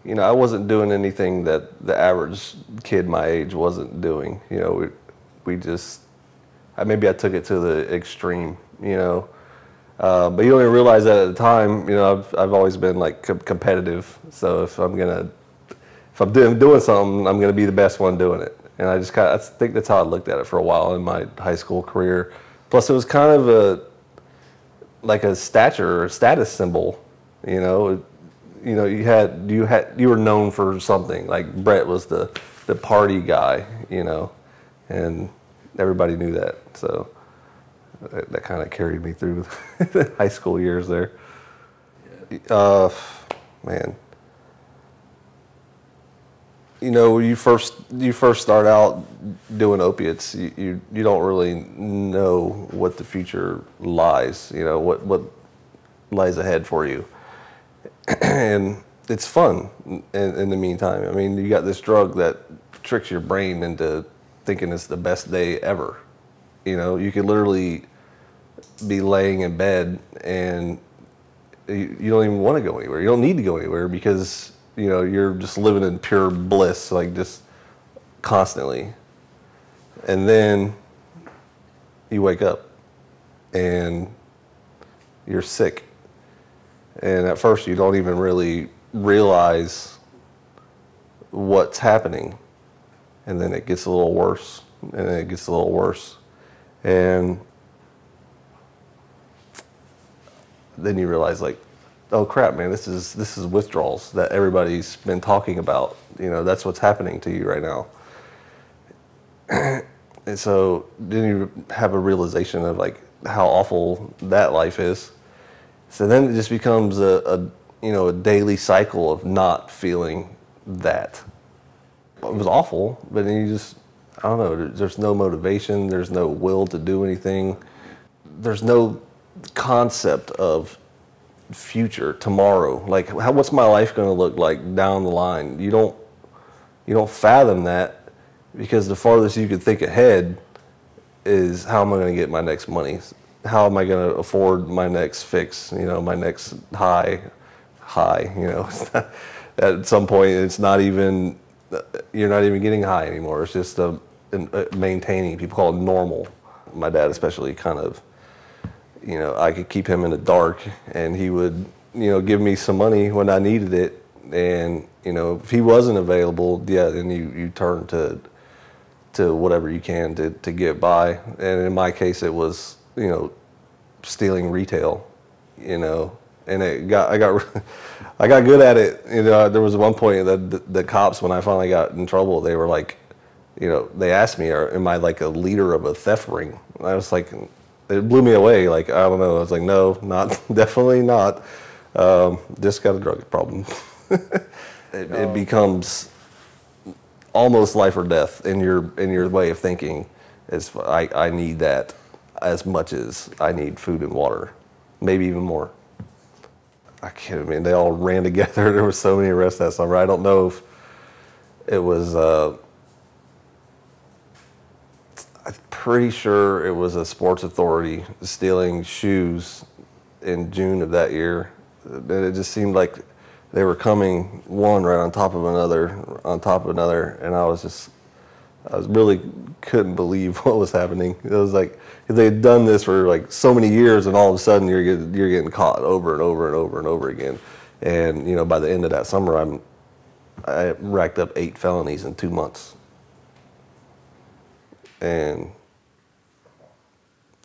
You know, I wasn't doing anything that the average kid my age wasn't doing. You know, we just, maybe I took it to the extreme, you know. But you don't even realize that at the time. You know, I've always been like competitive. So if I'm doing something, I'm gonna be the best one doing it. And I think that's how I looked at it for a while in my high school career. Plus, it was kind of like a stature or status symbol. You know, you were known for something. Like Brett was the party guy, you know, and everybody knew that. So that kind of carried me through the high school years there. Man, you know, when you first start out doing opiates, you don't really know what the future lies. You know what lies ahead for you, and it's fun in the meantime. I mean, you got this drug that tricks your brain into thinking it's the best day ever. You know, you could literally be laying in bed and you don't even want to go anywhere. You don't need to go anywhere because, you know, you're just living in pure bliss, like just constantly. And then you wake up and you're sick. And at first you don't even really realize what's happening. And then it gets a little worse, and it gets a little worse. And then you realize, like, oh crap, man, this is withdrawals that everybody's been talking about. You know, that's what's happening to you right now. And so then you have a realization of like how awful that life is. So then it just becomes a daily cycle of not feeling that. It was awful, but then you just, I don't know, there's no motivation, there's no will to do anything. There's no concept of future, tomorrow. Like, what's my life going to look like down the line? You don't fathom that, because the farthest you could think ahead is, how am I going to get my next money? How am I going to afford my next fix? You know, my next high. You know, at some point it's not even. You're not even getting high anymore. It's just maintaining. People call it normal. My dad especially kind of, you know, I could keep him in the dark and he would, you know, give me some money when I needed it. And, you know, if he wasn't available, yeah, then you turn to whatever you can to get by. And in my case, it was, you know, stealing retail, you know. And I got good at it. You know, there was one point that the cops, when I finally got in trouble, they were like, you know, they asked me, am I like a leader of a theft ring? And I was like, it blew me away. Like, I don't know. I was like, no, definitely not. Just got a drug problem. It becomes almost life or death in your way of thinking. I need that as much as I need food and water, maybe even more. I can't, I mean, they all ran together. There were so many arrests that summer. I don't know if it was, I'm pretty sure it was a sports authority stealing shoes in June of that year. And it just seemed like they were coming one right on top of another, and I really couldn't believe what was happening. It was like, if they had done this for like so many years, and all of a sudden you're getting caught over and over and over and over again. And, you know, by the end of that summer, I racked up 8 felonies in 2 months. And,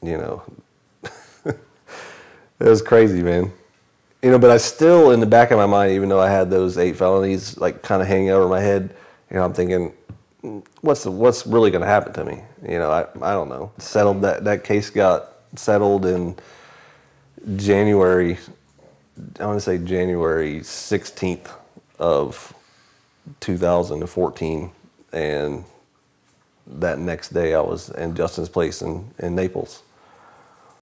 you know, it was crazy, man. You know, but I still, in the back of my mind, even though I had those 8 felonies like kind of hanging over my head, you know, I'm thinking, what's really going to happen to me? You know, I don't know. Settled, that case got settled in January, I want to say January 16th of 2014, and that next day I was in Justin's place in Naples.